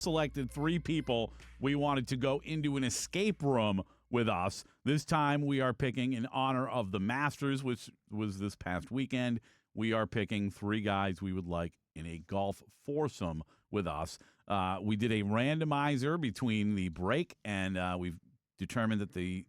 selected 3 people we wanted to go into an escape room with us. This time we are picking in honor of the Masters, which was this past weekend. We are picking 3 guys we would like in a golf foursome with us. We did a randomizer between the break, and we've determined that the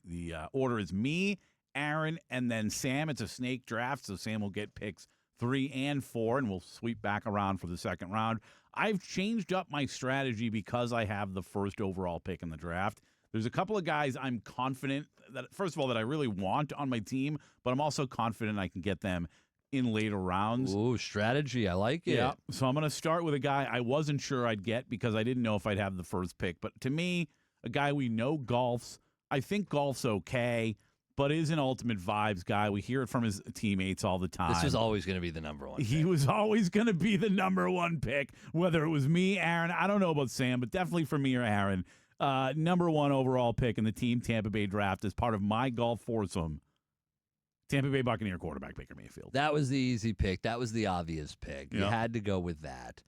order is me, Aaron, and then Sam. It's a snake draft, so Sam will get picks 3 and 4, and we'll sweep back around for the second round. I've changed up my strategy because I have the first overall pick in the draft. There's a couple of guys I'm confident that, first of all, that I really want on my team, but I'm also confident I can get them in later rounds. Ooh, strategy. I like it. Yeah. So I'm going to start with a guy I wasn't sure I'd get because I didn't know if I'd have the first pick. But to me, a guy we know golfs. I think golf's okay, but is an ultimate vibes guy. We hear it from his teammates all the time. This was always going to be the number one pick. He was always going to be the number one pick, whether it was me, Aaron. I don't know about Sam, but definitely for me or Aaron. Number 1 overall pick in the Team Tampa Bay draft as part of my golf foursome. Tampa Bay Buccaneer quarterback Baker Mayfield. That was the easy pick. That was the obvious pick. You had to go with that.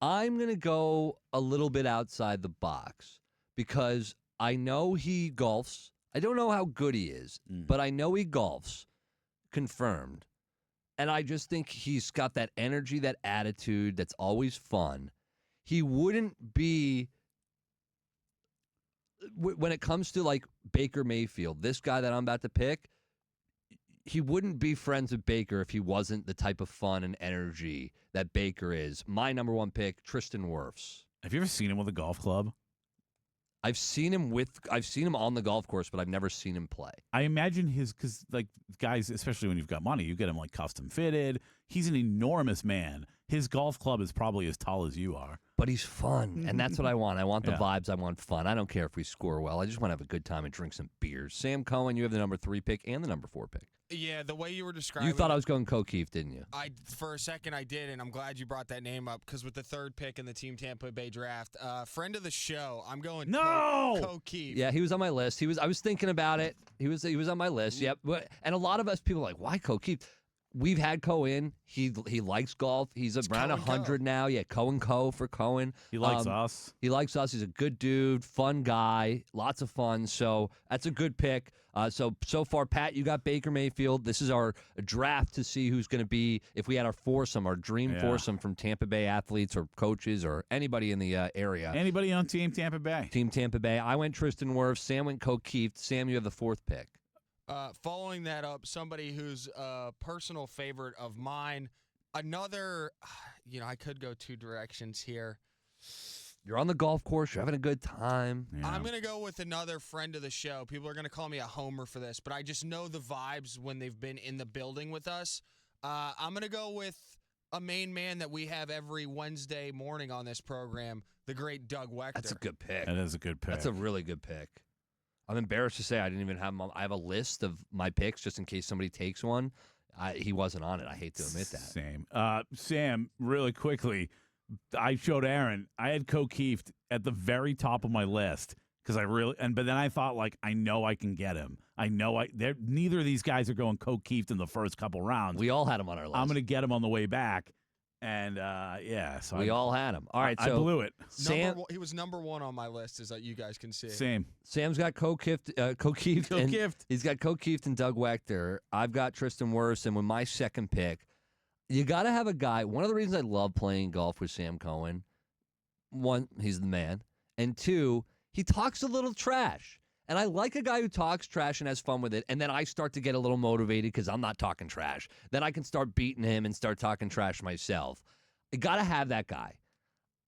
I'm going to go a little bit outside the box because I know he golfs. I don't know how good he is, but I know he golfs, confirmed. And I just think he's got that energy, that attitude that's always fun. He wouldn't be, when it comes to like Baker Mayfield, this guy that I'm about to pick, he wouldn't be friends with Baker if he wasn't the type of fun and energy that Baker is. My number 1 pick, Tristan Wirfs. Have you ever seen him with a golf club? I've seen him on the golf course, but I've never seen him play. I imagine because like guys, especially when you've got money, you get him like custom fitted. He's an enormous man. His golf club is probably as tall as you are. But he's fun, and that's what I want. I want the vibes. I want fun. I don't care if we score well. I just want to have a good time and drink some beers. Sam Cohen, you have the number 3 pick and the number 4 pick. Yeah, the way you were describing You thought I was going O'Keefe, didn't you? For a second I did, and I'm glad you brought that name up because with the 3rd pick in the Team Tampa Bay draft, friend of the show, I'm going O'Keefe. Yeah, he was on my list. I was thinking about it. He was on my list. Yep. And a lot of us people are like, why O'Keefe? We've had Co in. He likes golf. He's around 100 now. Yeah, Co for Cohen. He likes us. He likes us. He's a good dude, fun guy, lots of fun. So that's a good pick. So far, Pat, you got Baker Mayfield. This is our draft to see who's going to be, if we had our foursome, our dream foursome from Tampa Bay athletes or coaches or anybody in the area. Anybody on Team Tampa Bay. Team Tampa Bay. I went Tristan Wirfs. Sam went O'Keefe. Sam, you have the 4th pick. Following that up, somebody who's a personal favorite of mine. Another, I could go 2 directions here. You're on the golf course. You're having a good time. Yeah. I'm going to go with another friend of the show. People are going to call me a homer for this, but I just know the vibes when they've been in the building with us. I'm going to go with a main man that we have every Wednesday morning on this program, the great Doug Wechter. That's a good pick. That is a good pick. That's a really good pick. I'm embarrassed to say I didn't even have him on. I have a list of my picks just in case somebody takes one. He wasn't on it. I hate to admit that. Same. Sam, really quickly, I showed Aaron. I had O'Keefe at the very top of my list because but then I thought, like, I know I can get him. I know neither of these guys are going O'Keefe in the first couple rounds. We all had him on our list. I'm going to get him on the way back. And, so we all had him. All right, I blew it. Sam, he was number 1 on my list, as you guys can see. Same. Sam's got O'Keefe. He's got O'Keefe and Doug Wechter. I've got Tristan Wirfs, and with my 2nd pick, you got to have a guy. One of the reasons I love playing golf with Sam Cohen, 1, he's the man, and 2, he talks a little trash. And I like a guy who talks trash and has fun with it, and then I start to get a little motivated because I'm not talking trash. Then I can start beating him and start talking trash myself. I got to have that guy.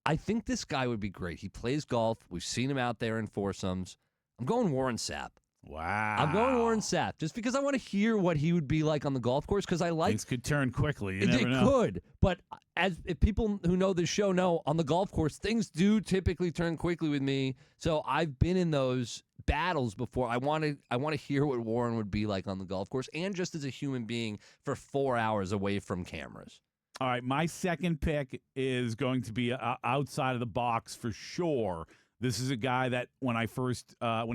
I think this guy would be great. He plays golf. We've seen him out there in foursomes. I'm going Warren Sapp. Wow. I'm going Warren Sapp just because I want to hear what he would be like on the golf course because I like... Things could turn quickly. You never know. It could, but if people who know this show know, on the golf course, things do typically turn quickly with me. So I've been in those battles before. I want to hear what Warren would be like on the golf course and just as a human being for 4 hours away from cameras. All right, my 2nd pick is going to be outside of the box for sure. This is a guy that when he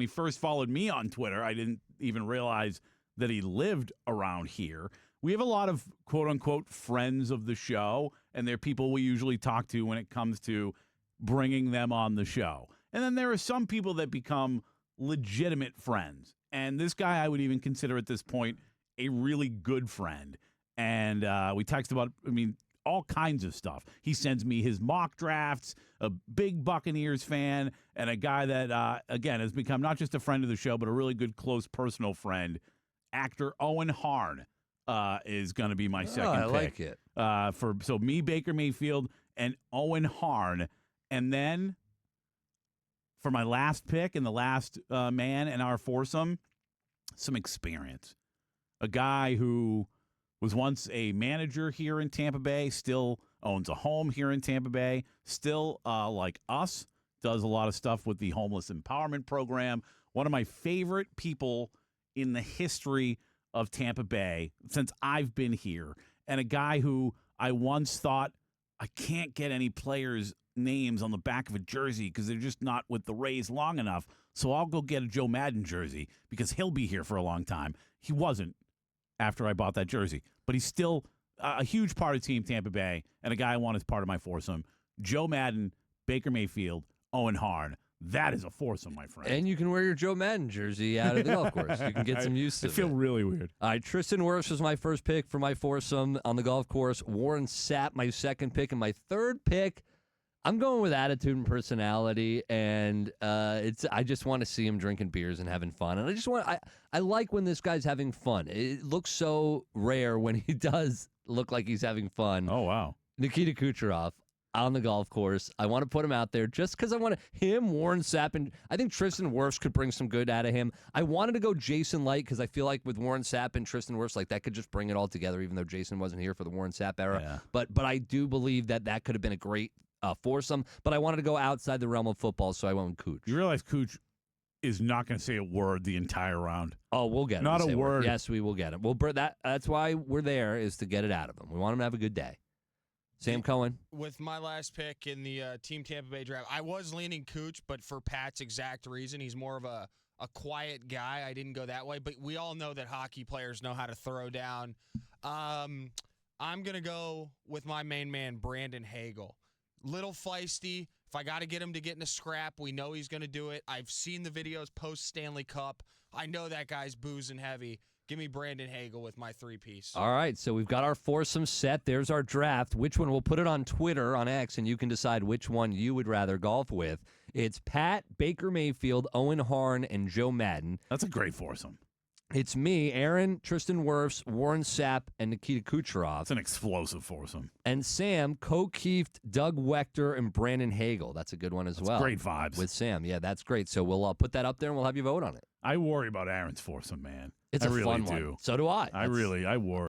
first followed me on Twitter, I didn't even realize that he lived around here. We have a lot of quote unquote friends of the show, and they're people we usually talk to when it comes to bringing them on the show. And then there are some people that become legitimate friends. And this guy I would even consider at this point a really good friend. And we text about, all kinds of stuff. He sends me his mock drafts, a big Buccaneers fan, and a guy that, again, has become not just a friend of the show, but a really good, close, personal friend. Actor Owen Harn is going to be my second pick. I like it. So me, Baker Mayfield, and Owen Harn. And then for my last pick and the last man in our foursome, some experience. A guy who was once a manager here in Tampa Bay, still owns a home here in Tampa Bay, still, like us, does a lot of stuff with the Homeless Empowerment Program. One of my favorite people in the history of Tampa Bay since I've been here, and a guy who I once thought, I can't get any players' names on the back of a jersey because they're just not with the Rays long enough, so I'll go get a Joe Madden jersey because he'll be here for a long time. He wasn't after I bought that jersey, but he's still a huge part of Team Tampa Bay and a guy I want as part of my foursome. Joe Madden, Baker Mayfield, Owen Harn. That is a foursome, my friend. And you can wear your Joe Madden jersey out of the golf course. You can get some use to it. I feel really weird. All right, Tristan Wirfs was my first pick for my foursome on the golf course. Warren Sapp, my second pick. And my third pick, I'm going with attitude and personality. And I just want to see him drinking beers and having fun. And I like when this guy's having fun. It looks so rare when he does look like he's having fun. Oh, wow. Nikita Kucherov. On the golf course. I want to put him out there just because I want him, Warren Sapp, and I think Tristan Wirfs could bring some good out of him. I wanted to go Jason Light because I feel like with Warren Sapp and Tristan Wirfs, like that could just bring it all together, even though Jason wasn't here for the Warren Sapp era. Yeah. But I do believe that could have been a great foursome. But I wanted to go outside the realm of football, so I went with Cooch. You realize Cooch is not going to say a word the entire round. Oh, we'll get him. Not a word. Yes, we will get him. That's why we're there, is to get it out of him. We want him to have a good day. Sam Cohen. With my last pick in the Team Tampa Bay draft, I was leaning Cooch, but for Pat's exact reason, he's more of a quiet guy. I didn't go that way, but we all know that hockey players know how to throw down. I'm going to go with my main man, Brandon Hagel. Little feisty. If I got to get him to get in a scrap, we know he's going to do it. I've seen the videos post-Stanley Cup. I know that guy's boozing heavy. Give me Brandon Hagel with my three-piece. All right, so we've got our foursome set. There's our draft. Which one? We'll put it on Twitter, on X, and you can decide which one you would rather golf with. It's Pat, Baker Mayfield, Owen Harn, and Joe Madden. That's a great foursome. It's me, Aaron, Tristan Wirfs, Warren Sapp, and Nikita Kucherov. It's an explosive foursome. And Sam, Kieft, Doug Wechter, and Brandon Hagel. That's a good one as well. Great vibes. With Sam. Yeah, that's great. So we'll put that up there, and we'll have you vote on it. I worry about Aaron's foursome, man. It's a really fun do. one. So do I. I worry.